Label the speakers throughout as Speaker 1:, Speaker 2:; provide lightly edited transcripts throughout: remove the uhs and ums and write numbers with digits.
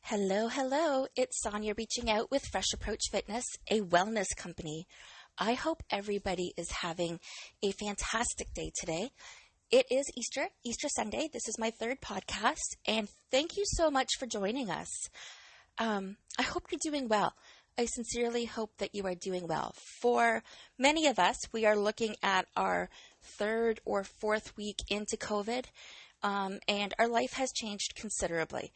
Speaker 1: Hello, hello. It's Sonia reaching out with Fresh Approach Fitness, a wellness company. I hope everybody is having a fantastic day today. It is Easter Sunday. This is my third podcast, and thank you so much for joining us. I hope you're doing well. I sincerely hope that you are doing well. For many of us, we are looking at our third or fourth week into COVID. And our life has changed considerably.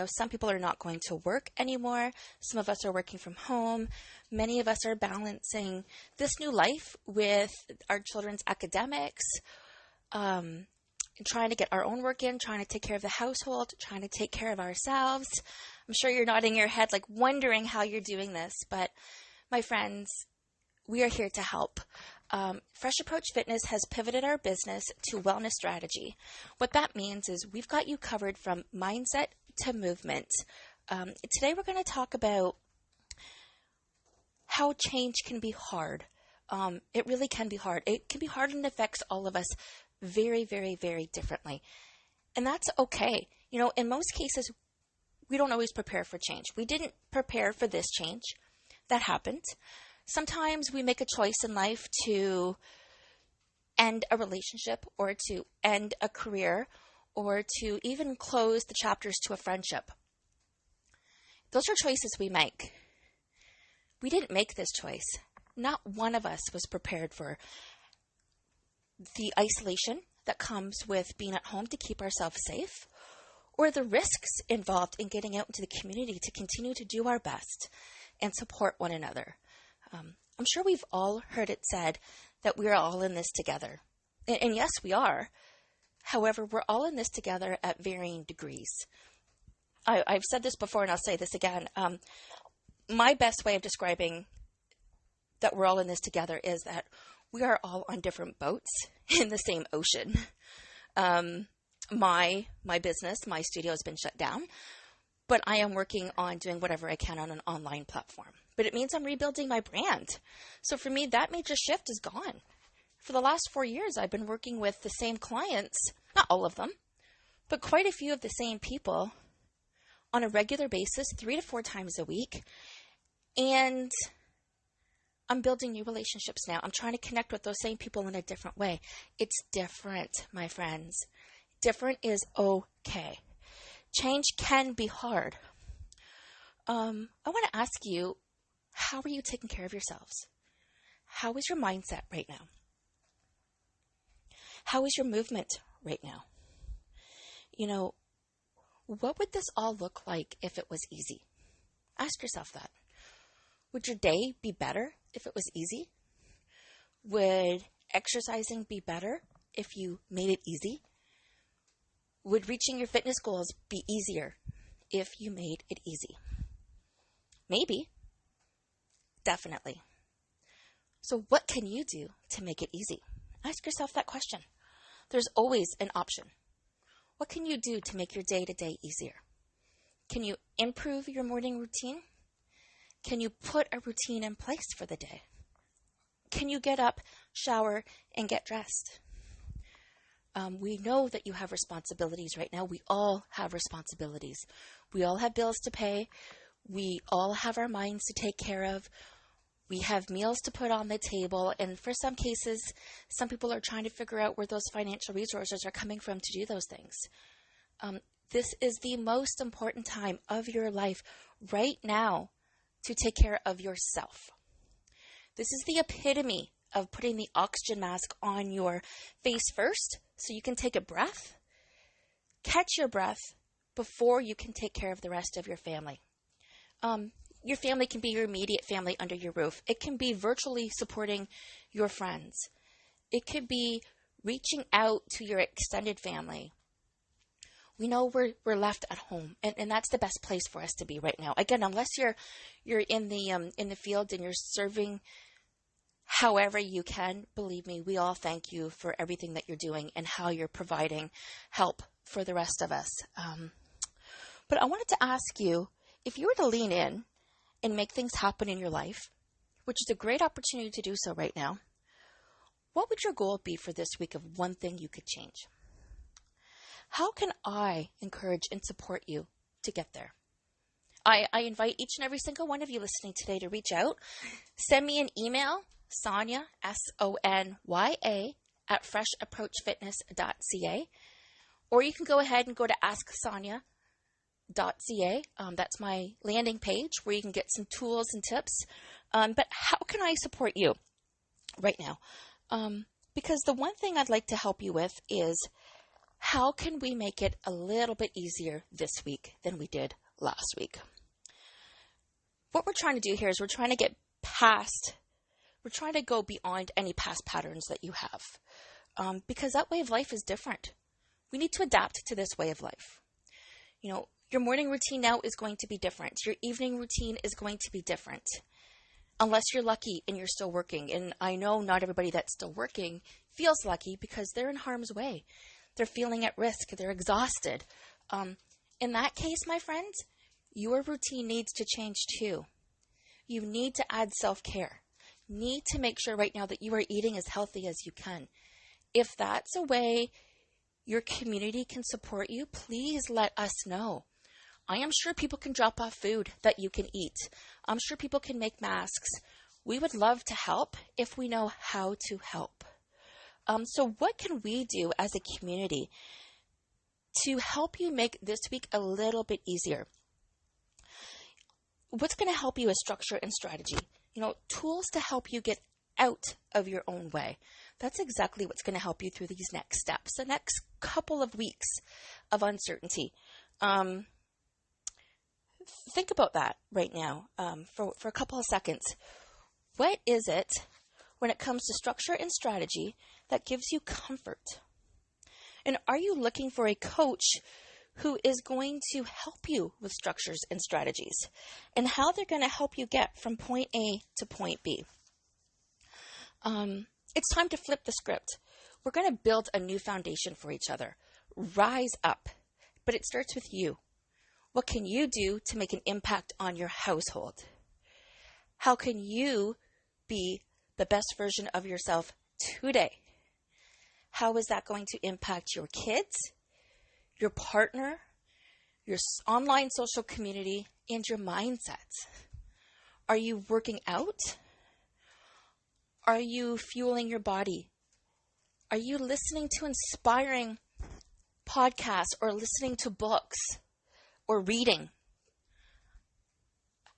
Speaker 1: Some people are not going to work anymore. Some of us are working from home. Many of us are balancing this new life with our children's academics, trying to get our own work in, trying to take care of the household, trying to take care of ourselves. I'm sure you're nodding your head, like wondering how you're doing this. But my friends, we are here to help. Fresh Approach Fitness has pivoted our business to wellness strategy. What that means is we've got you covered from mindset to movement. Today we're going to talk about how change can be hard. It really can be hard. It can be hard and affects all of us very, very, very differently. And that's okay. In most cases, we don't always prepare for change. We didn't prepare for this change. That happened. Sometimes we make a choice in life to end a relationship or to end a career or to even close the chapters to a friendship. Those are choices we make. We didn't make this choice. Not one of us was prepared for the isolation that comes with being at home to keep ourselves safe, or the risks involved in getting out into the community to continue to do our best and support one another. I'm sure we've all heard it said that we're all in this together. And yes, we are. However, we're all in this together at varying degrees. I've said this before and I'll say this again. My best way of describing that we're all in this together is that we are all on different boats in the same ocean. My business, my studio has been shut down, but I am working on doing whatever I can on an online platform. But it means I'm rebuilding my brand. So for me, that major shift is gone. For the last 4 years, I've been working with the same clients, not all of them, but quite a few of the same people on a regular basis, 3 to 4 times a week. And I'm building new relationships now. I'm trying to connect with those same people in a different way. It's different, my friends. Different is okay. Change can be hard. I want to ask you, how are you taking care of yourselves? How is your mindset right now? How is your movement right now? What would this all look like if it was easy? Ask yourself that. Would your day be better if it was easy? Would exercising be better if you made it easy? Would reaching your fitness goals be easier if you made it easy? Maybe. Definitely. So what can you do to make it easy? Ask yourself that question. There's always an option. What can you do to make your day-to-day easier? Can you improve your morning routine? Can you put a routine in place for the day? Can you get up, shower, and get dressed? We know that you have responsibilities right now. We all have responsibilities. We all have bills to pay. We all have our minds to take care of. We have meals to put on the table. And for some cases, some people are trying to figure out where those financial resources are coming from to do those things. This is the most important time of your life right now to take care of yourself. This is the epitome of putting the oxygen mask on your face first so you can take a breath, catch your breath before you can take care of the rest of your family. Your family can be your immediate family under your roof. It can be virtually supporting your friends. It could be reaching out to your extended family. We know we're left at home, and that's the best place for us to be right now. Again, unless you're in the field and you're serving however you can, believe me, we all thank you for everything that you're doing and how you're providing help for the rest of us. But I wanted to ask you, if you were to lean in and make things happen in your life, which is a great opportunity to do so right now, what would your goal be for this week of one thing you could change? How can I encourage and support you to get there? I invite each and every single one of you listening today to reach out. Send me an email, Sonya, SONYA, at freshapproachfitness.ca. Or you can go ahead and go to asksonya.ca. That's my landing page where you can get some tools and tips. But how can I support you right now? Because the one thing I'd like to help you with is how can we make it a little bit easier this week than we did last week? What we're trying to do here is we're trying to go beyond any past patterns that you have. Because that way of life is different. We need to adapt to this way of life. Your morning routine now is going to be different. Your evening routine is going to be different. Unless you're lucky and you're still working. And I know not everybody that's still working feels lucky because they're in harm's way. They're feeling at risk. They're exhausted. In that case, my friends, your routine needs to change too. You need to add self-care. Need to make sure right now that you are eating as healthy as you can. If that's a way your community can support you, please let us know. I am sure people can drop off food that you can eat. I'm sure people can make masks. We would love to help if we know how to help. So what can we do as a community to help you make this week a little bit easier? What's going to help you is structure and strategy. Tools to help you get out of your own way. That's exactly what's going to help you through these next steps, the next couple of weeks of uncertainty. Think about that right now for a couple of seconds. What is it when it comes to structure and strategy that gives you comfort? And are you looking for a coach who is going to help you with structures and strategies and how they're going to help you get from point A to point B? It's time to flip the script. We're going to build a new foundation for each other. Rise up. But it starts with you. What can you do to make an impact on your household? How can you be the best version of yourself today? How is that going to impact your kids, your partner, your online social community, and your mindset? Are you working out? Are you fueling your body? Are you listening to inspiring podcasts or listening to books or reading?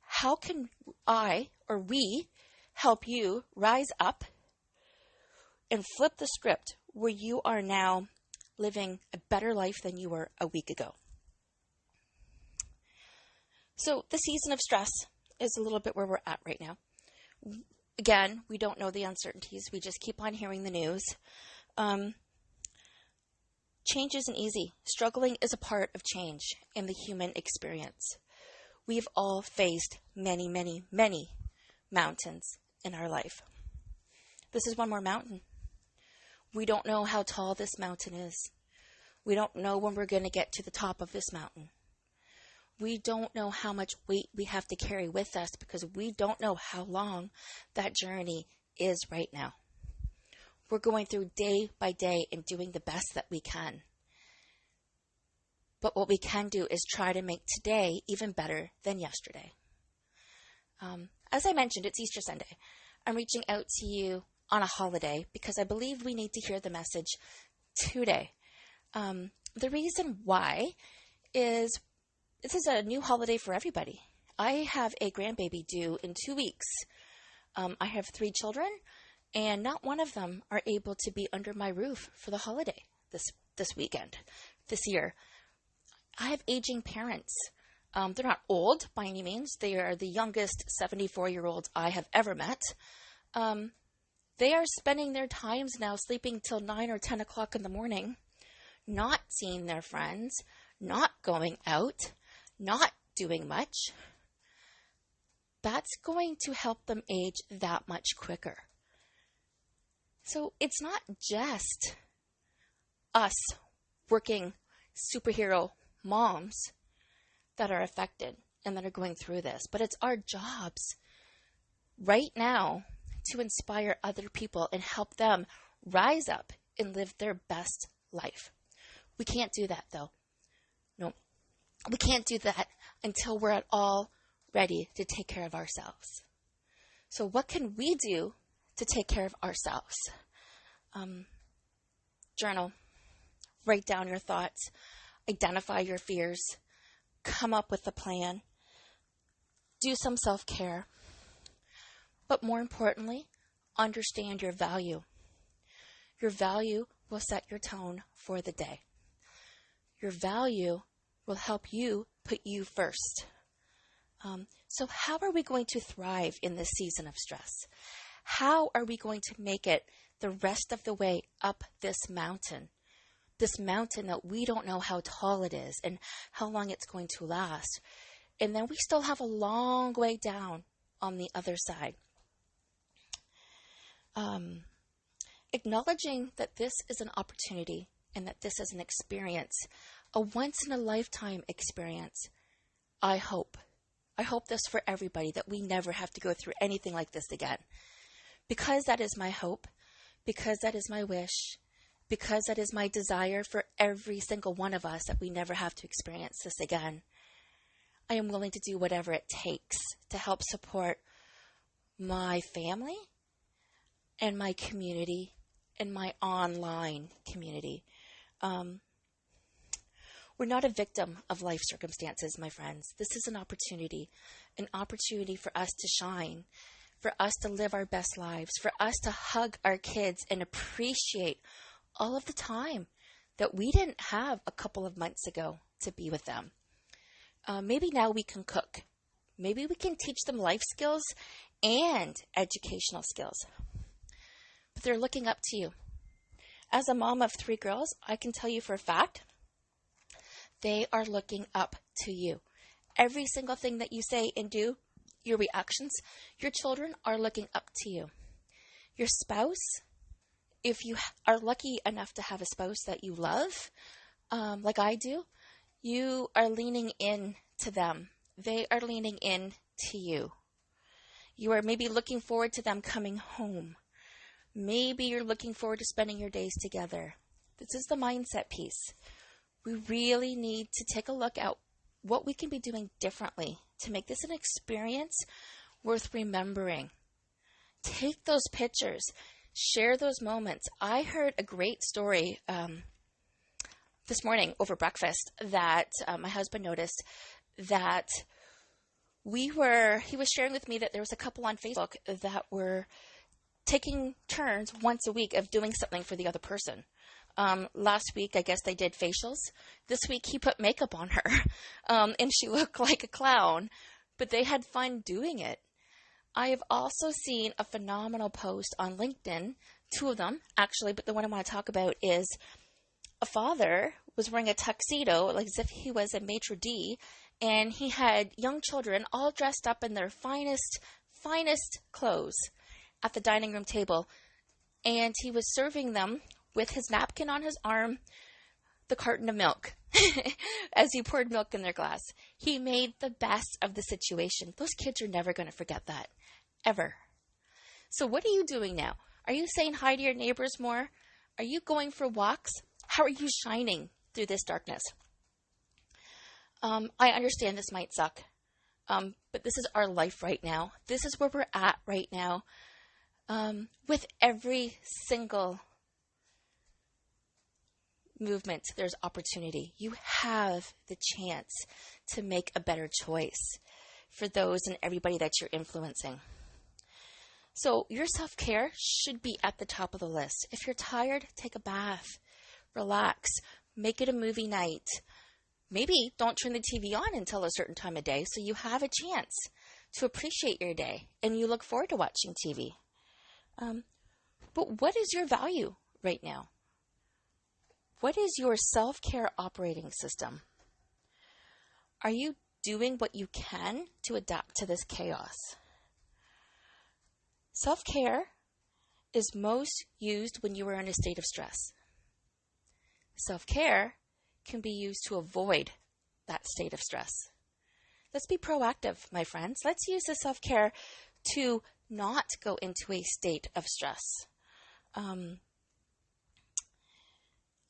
Speaker 1: How can I or we help you rise up and flip the script where you are now living a better life than you were a week ago? So the season of stress is a little bit where we're at right now. Again, we don't know the uncertainties. We just keep on hearing the news. Change isn't easy. Struggling is a part of change in the human experience. We've all faced many, many, many mountains in our life. This is one more mountain. We don't know how tall this mountain is. We don't know when we're going to get to the top of this mountain. We don't know how much weight we have to carry with us because we don't know how long that journey is right now. We're going through day by day and doing the best that we can. But what we can do is try to make today even better than yesterday. As I mentioned, it's Easter Sunday. I'm reaching out to you on a holiday because I believe we need to hear the message today. The reason why is this is a new holiday for everybody. I have a grandbaby due in 2 weeks. I have 3 children, and not one of them are able to be under my roof for the holiday this weekend, this year. I have aging parents. They're not old by any means. They are the youngest 74-year-olds I have ever met. They are spending their times now sleeping till 9 or 10 o'clock in the morning, not seeing their friends, not going out, not doing much. That's going to help them age that much quicker. So it's not just us working superhero moms that are affected and that are going through this, but it's our jobs right now to inspire other people and help them rise up and live their best life. We can't do that though. No, we can't do that until we're at all ready to take care of ourselves. So what can we do to take care of ourselves? Journal. Write down your thoughts. Identify your fears. Come up with a plan. Do some self-care. But more importantly, understand your value. Your value will set your tone for the day. Your value will help you put you first. So how are we going to thrive in this season of stress? How are we going to make it the rest of the way up this mountain that we don't know how tall it is and how long it's going to last? And then we still have a long way down on the other side. Acknowledging that this is an opportunity and that this is an experience, a once-in-a-lifetime experience. I hope this for everybody, that we never have to go through anything like this again. Because that is my hope, because that is my wish, because that is my desire for every single one of us, that we never have to experience this again. I am willing to do whatever it takes to help support my family and my community and my online community. We're not a victim of life circumstances, my friends. This is an opportunity for us to shine, for us to live our best lives, for us to hug our kids and appreciate all of the time that we didn't have a couple of months ago to be with them. Maybe now we can cook. Maybe we can teach them life skills and educational skills. But they're looking up to you. As a mom of 3 girls, I can tell you for a fact, they are looking up to you. Every single thing that you say and do, your reactions, your children are looking up to you. Your spouse, if you are lucky enough to have a spouse that you love, like I do, you are leaning in to them. They are leaning in to you. You are maybe looking forward to them coming home. Maybe you're looking forward to spending your days together. This is the mindset piece. We really need to take a look at what we can be doing differently to make this an experience worth remembering. Take those pictures. Share those moments. I heard a great story this morning over breakfast that my husband noticed that he was sharing with me that there was a couple on Facebook that were taking turns once a week of doing something for the other person. Last week, I guess they did facials. This week, he put makeup on her, and she looked like a clown, but they had fun doing it. I have also seen a phenomenal post on LinkedIn, 2 of them, actually, but the one I want to talk about is a father was wearing a tuxedo, like as if he was a maitre d', and he had young children all dressed up in their finest clothes at the dining room table, and he was serving them with his napkin on his arm, the carton of milk, as he poured milk in their glass. He made the best of the situation. Those kids are never going to forget that, ever. So what are you doing now? Are you saying hi to your neighbors more? Are you going for walks? How are you shining through this darkness? I understand this might suck, but this is our life right now. This is where we're at right now. With every single movement, there's opportunity. You have the chance to make a better choice for those and everybody that you're influencing. So your self-care should be at the top of the list. If you're tired, take a bath, relax, make it a movie night. Maybe don't turn the TV on until a certain time of day so you have a chance to appreciate your day and you look forward to watching TV. But what is your value right now? What is your self-care operating system? Are you doing what you can to adapt to this chaos? Self-care is most used when you are in a state of stress. Self-care can be used to avoid that state of stress. Let's be proactive, my friends. Let's use the self-care to not go into a state of stress. I'm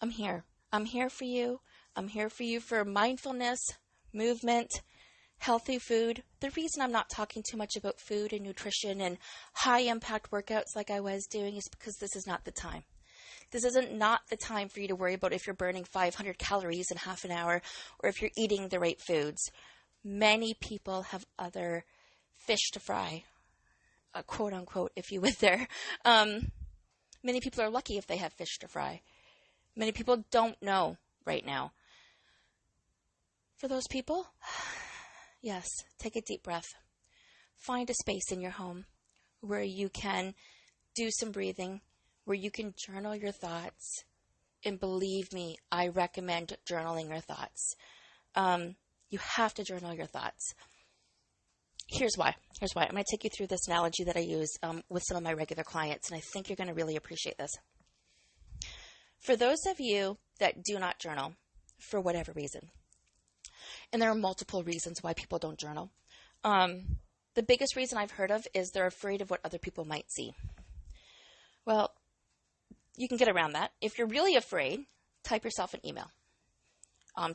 Speaker 1: here. I'm here for you. I'm here for you for mindfulness, movement, healthy food. The reason I'm not talking too much about food and nutrition and high impact workouts like I was doing is because this is not the time. This isn't not the time for you to worry about if you're burning 500 calories in half an hour or if you're eating the right foods. Many people have other fish to fry, quote unquote, if you would there. Many people are lucky if they have fish to fry. Many people don't know right now. For those people, yes, take a deep breath. Find a space in your home where you can do some breathing, where you can journal your thoughts. And believe me, I recommend journaling your thoughts. You have to journal your thoughts. Here's why. I'm going to take you through this analogy that I use with some of my regular clients, and I think you're going to really appreciate this. For those of you that do not journal, for whatever reason, and there are multiple reasons why people don't journal, the biggest reason I've heard of is they're afraid of what other people might see. Well, you can get around that. If you're really afraid, type yourself an email.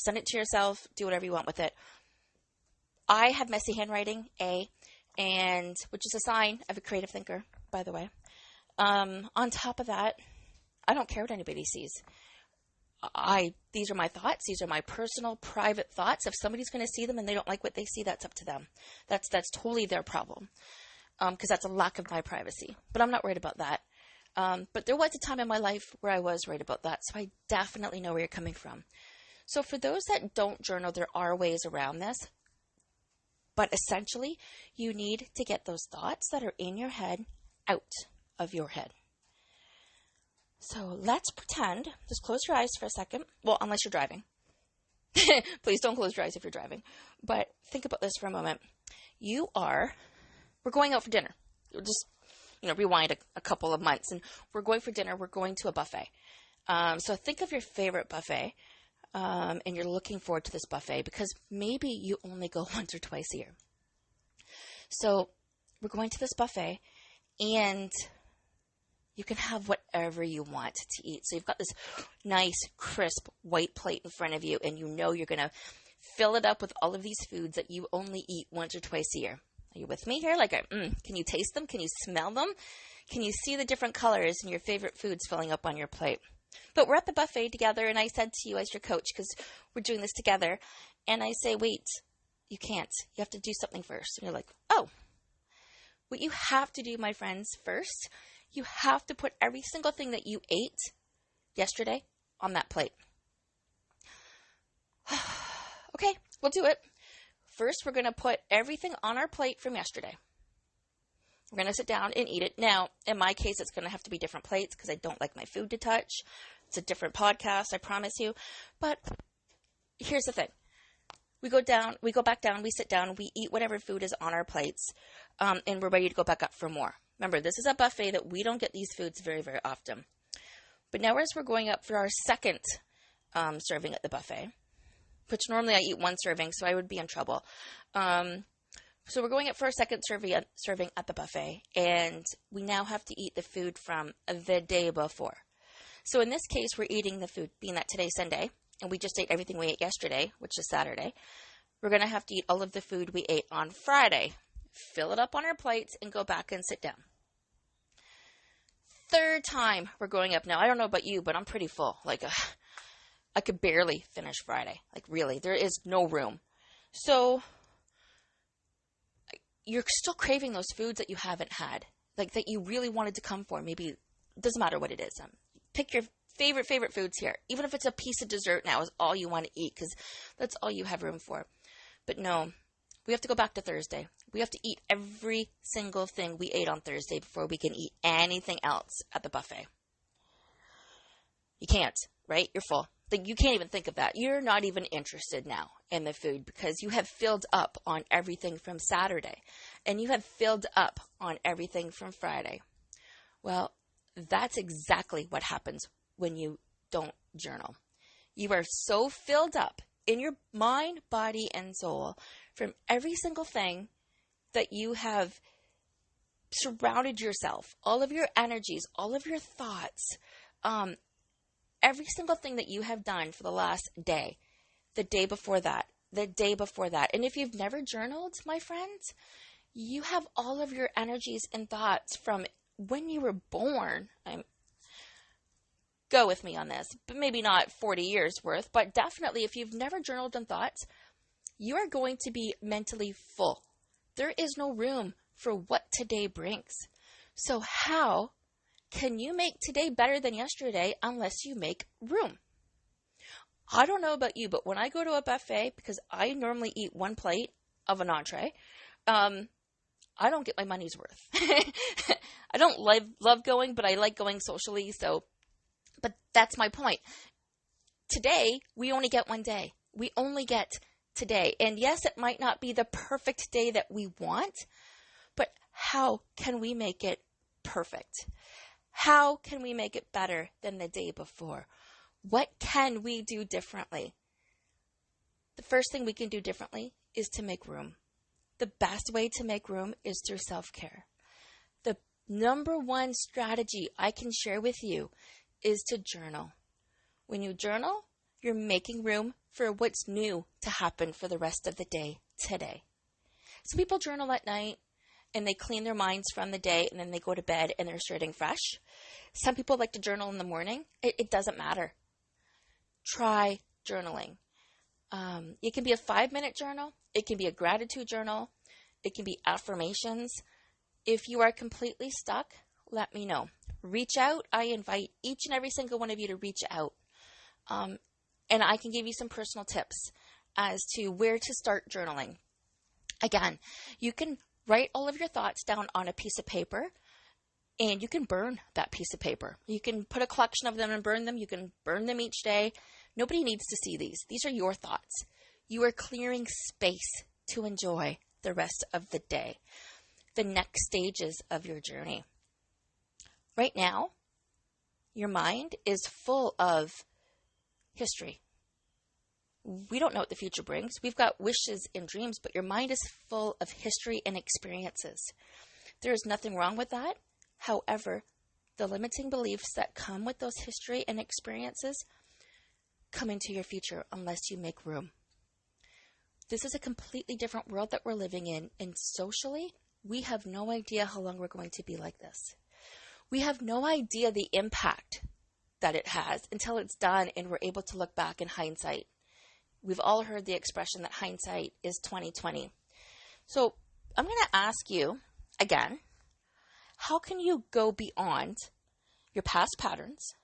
Speaker 1: Send it to yourself, do whatever you want with it. I have messy handwriting, and which is a sign of a creative thinker, by the way. On top of that, I don't care what anybody sees. These are my thoughts. These are my personal, private thoughts. If somebody's going to see them and they don't like what they see, that's up to them. That's totally their problem, because that's a lack of my privacy. But I'm not worried about that. But there was a time in my life where I was worried about that, so I definitely know where you're coming from. So for those that don't journal, there are ways around this. But essentially, you need to get those thoughts that are in your head out of your head. So let's pretend, just close your eyes for a second. Well, unless you're driving. Please don't close your eyes if you're driving. But think about this for a moment. We're going out for dinner. Just, rewind a couple of months, and we're going for dinner. We're going to a buffet. So think of your favorite buffet. And you're looking forward to this buffet because maybe you only go once or twice a year. So we're going to this buffet, and you can have whatever you want to eat. So you've got this nice, crisp, white plate in front of you, and you're going to fill it up with all of these foods that you only eat once or twice a year. Are you with me here? Can you taste them? Can you smell them? Can you see the different colors in your favorite foods filling up on your plate? But we're at the buffet together, and I said to you as your coach, because we're doing this together, and I say, wait, you can't. You have to do something first. And you're like, oh. What you have to do, my friends, first, you have to put every single thing that you ate yesterday on that plate. Okay, we'll do it. First, we're going to put everything on our plate from yesterday. We're going to sit down and eat it. Now, in my case, it's going to have to be different plates because I don't like my food to touch. It's a different podcast, I promise you. But here's the thing. We go back down, we sit down, we eat whatever food is on our plates, and we're ready to go back up for more. Remember, this is a buffet that we don't get these foods very, very often. But now as we're going up for our second serving at the buffet, which normally I eat one serving, so I would be in trouble. So we're going up for our second serving at the buffet, and we now have to eat the food from the day before. So in this case, we're eating the food, being that today's Sunday, and we just ate everything we ate yesterday, which is Saturday. We're going to have to eat all of the food we ate on Friday, fill it up on our plates, and go back and sit down. Third time we're going up. Now, I don't know about you, but I'm pretty full. I could barely finish Friday. Really, there is no room. So you're still craving those foods that you haven't had, that you really wanted to come for. Maybe it doesn't matter what it is. Pick your favorite foods here. Even if it's a piece of dessert now is all you want to eat because that's all you have room for. But no, we have to go back to Thursday. We have to eat every single thing we ate on Thursday before we can eat anything else at the buffet. You can't, right? You're full. You can't even think of that. You're not even interested now in the food because you have filled up on everything from Saturday and you have filled up on everything from Friday. Well, that's exactly what happens when you don't journal. You are so filled up in your mind, body, and soul from every single thing that you have surrounded yourself, all of your energies, all of your thoughts, every single thing that you have done for the last day, the day before that, the day before that. And if you've never journaled, my friends, you have all of your energies and thoughts from when you were born. Go with me on this, but maybe not 40 years worth, but definitely if you've never journaled in thoughts, you are going to be mentally full. There is no room for what today brings. So how can you make today better than yesterday unless you make room? I don't know about you, but when I go to a buffet, because I normally eat one plate of an entree, I don't get my money's worth. I don't love going, but I like going socially. But that's my point. Today, we only get one day. We only get today. And yes, it might not be the perfect day that we want, but how can we make it perfect? How can we make it better than the day before? What can we do differently? The first thing we can do differently is to make room. The best way to make room is through self-care. The number one strategy I can share with you is to journal. When you journal, you're making room for what's new to happen for the rest of the day today. Some people journal at night and they clean their minds from the day and then they go to bed and they're starting fresh. Some people like to journal in the morning. It doesn't matter. Try journaling. It can be a 5-minute journal. It can be a gratitude journal. It can be affirmations. If you are completely stuck, let me know. Reach out. I invite each and every single one of you to reach out. And I can give you some personal tips as to where to start journaling. Again, you can write all of your thoughts down on a piece of paper and you can burn that piece of paper. You can put a collection of them and burn them. You can burn them each day. Nobody needs to see these. These are your thoughts. You are clearing space to enjoy the rest of the day, the next stages of your journey. Right now, your mind is full of history. We don't know what the future brings. We've got wishes and dreams, but your mind is full of history and experiences. There is nothing wrong with that. However, the limiting beliefs that come with those history and experiences come into your future unless you make room. This is a completely different world that we're living in, and socially, we have no idea how long we're going to be like this. We have no idea the impact that it has until it's done and we're able to look back in hindsight. We've all heard the expression that hindsight is 20/20. So I'm going to ask you again, how can you go beyond your past patterns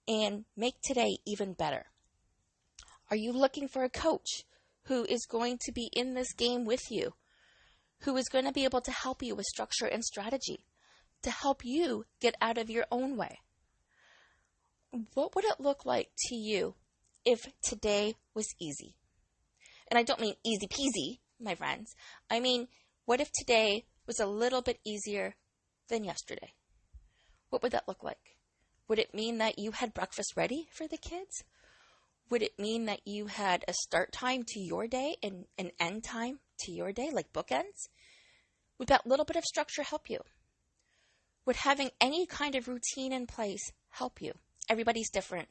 Speaker 1: and make today even better? Are you looking for a coach who is going to be in this game with you, who is going to be able to help you with structure and strategy, to help you get out of your own way? What would it look like to you if today was easy? And I don't mean easy peasy, my friends. I mean, what if today was a little bit easier than yesterday? What would that look like? Would it mean that you had breakfast ready for the kids? Would it mean that you had a start time to your day and an end time to your day, like bookends? Would that little bit of structure help you? Would having any kind of routine in place help you? Everybody's different.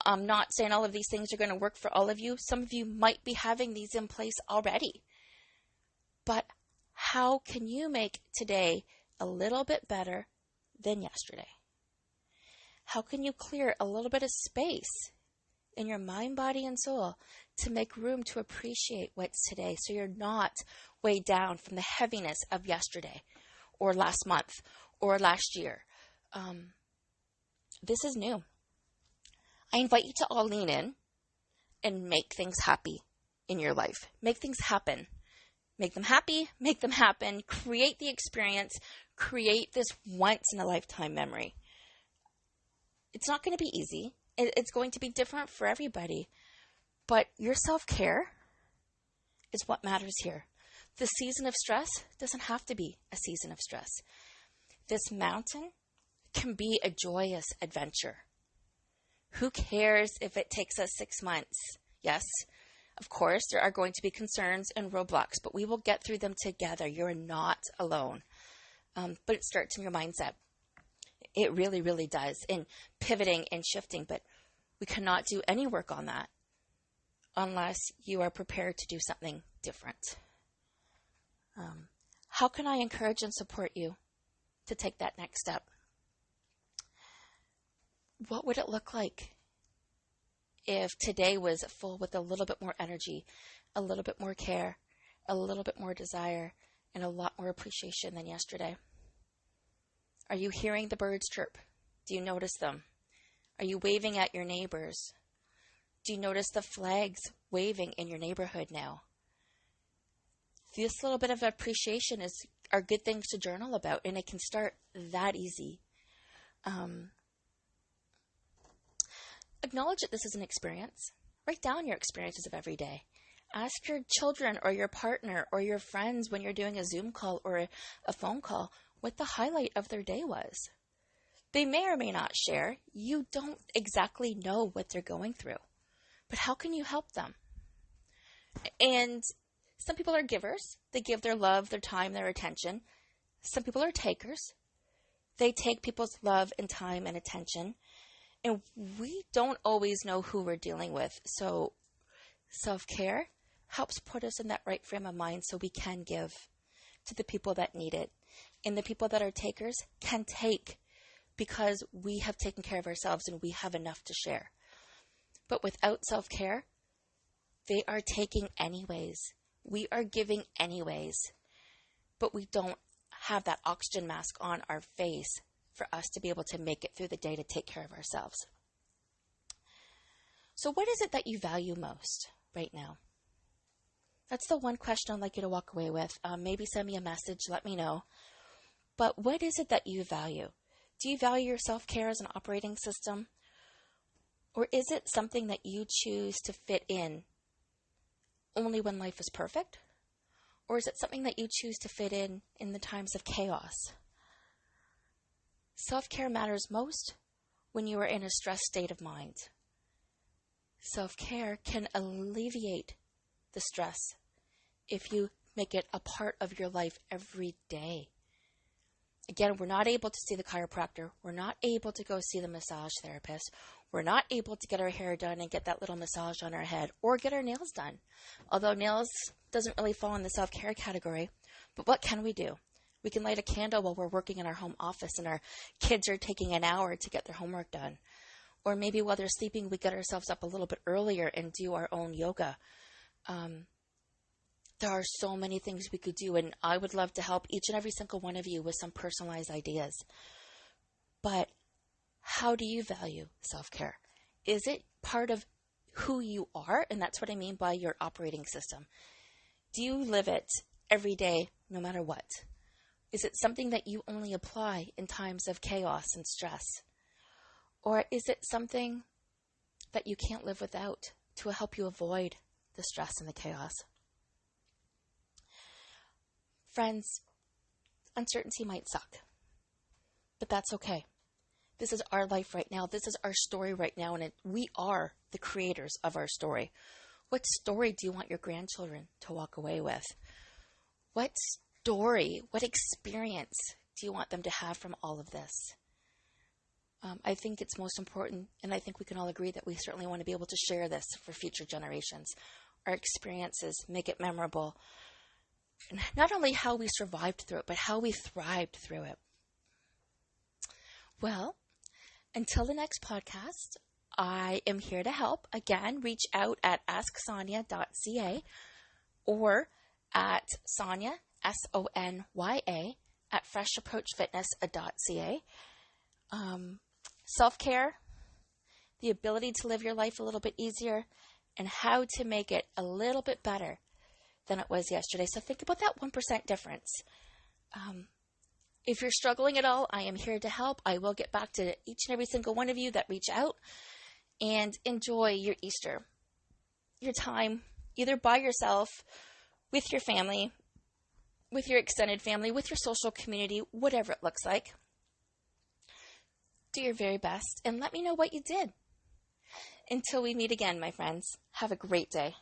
Speaker 1: I'm not saying all of these things are going to work for all of you. Some of you might be having these in place already. But how can you make today a little bit better than yesterday? How can you clear a little bit of space in your mind, body, and soul to make room to appreciate what's today so you're not weighed down from the heaviness of yesterday or last month or last year? This is new. I invite you to all lean in and make things happy in your life. Make things happen. Make them happy, make them happen, create the experience, create this once-in-a-lifetime memory. It's not going to be easy. It's going to be different for everybody. But your self-care is what matters here. The season of stress doesn't have to be a season of stress. This mountain can be a joyous adventure. Who cares if it takes us 6 months? Yes, of course, there are going to be concerns and roadblocks, but we will get through them together. You're not alone. But it starts in your mindset. It really, really does. In pivoting and shifting, but we cannot do any work on that unless you are prepared to do something different. How can I encourage and support you to take that next step? What would it look like if today was full with a little bit more energy, a little bit more care, a little bit more desire, and a lot more appreciation than yesterday? Are you hearing the birds chirp? Do you notice them? Are you waving at your neighbors? Do you notice the flags waving in your neighborhood now? This little bit of appreciation are good things to journal about, and it can start that easy. Acknowledge that this is an experience. Write down your experiences of every day. Ask your children or your partner or your friends when you're doing a Zoom call or a phone call what the highlight of their day was. They may or may not share. You don't exactly know what they're going through. But how can you help them? And some people are givers. They give their love, their time, their attention. Some people are takers. They take people's love and time and attention. And we don't always know who we're dealing with. So self-care helps put us in that right frame of mind so we can give to the people that need it. And the people that are takers can take because we have taken care of ourselves and we have enough to share. But without self-care, they are taking anyways. We are giving anyways. But we don't have that oxygen mask on our face for us to be able to make it through the day to take care of ourselves. So what is it that you value most right now? That's the one question I'd like you to walk away with. Maybe send me a message, let me know. But what is it that you value? Do you value your self-care as an operating system? Or is it something that you choose to fit in only when life is perfect? Or is it something that you choose to fit in the times of chaos? Self-care matters most when you are in a stressed state of mind. Self-care can alleviate the stress if you make it a part of your life every day. Again, we're not able to see the chiropractor. We're not able to go see the massage therapist. We're not able to get our hair done and get that little massage on our head or get our nails done. Although nails doesn't really fall in the self-care category. But what can we do? We can light a candle while we're working in our home office and our kids are taking an hour to get their homework done. Or maybe while they're sleeping, we get ourselves up a little bit earlier and do our own yoga. There are so many things we could do, and I would love to help each and every single one of you with some personalized ideas. But how do you value self-care? Is it part of who you are? And that's what I mean by your operating system. Do you live it every day, no matter what? Is it something that you only apply in times of chaos and stress? Or is it something that you can't live without to help you avoid the stress and the chaos? Friends, uncertainty might suck, but that's okay. This is our life right now. This is our story right now, and we are the creators of our story. What story do you want your grandchildren to walk away with? What story, what experience do you want them to have from all of this? I think it's most important, and I think we can all agree that we certainly want to be able to share this for future generations. Our experiences make it memorable. Not only how we survived through it, but how we thrived through it. Well, until the next podcast, I am here to help. Again, reach out at asksonya.ca or at Sonya, SONYA, at freshapproachfitness.ca. Self-care, the ability to live your life a little bit easier, and how to make it a little bit better than it was yesterday. So think about that 1% difference. If you're struggling at all, I am here to help. I will get back to each and every single one of you that reach out, and enjoy your Easter, your time, either by yourself, with your family, with your extended family, with your social community, whatever it looks like. Do your very best and let me know what you did. Until we meet again, my friends, have a great day.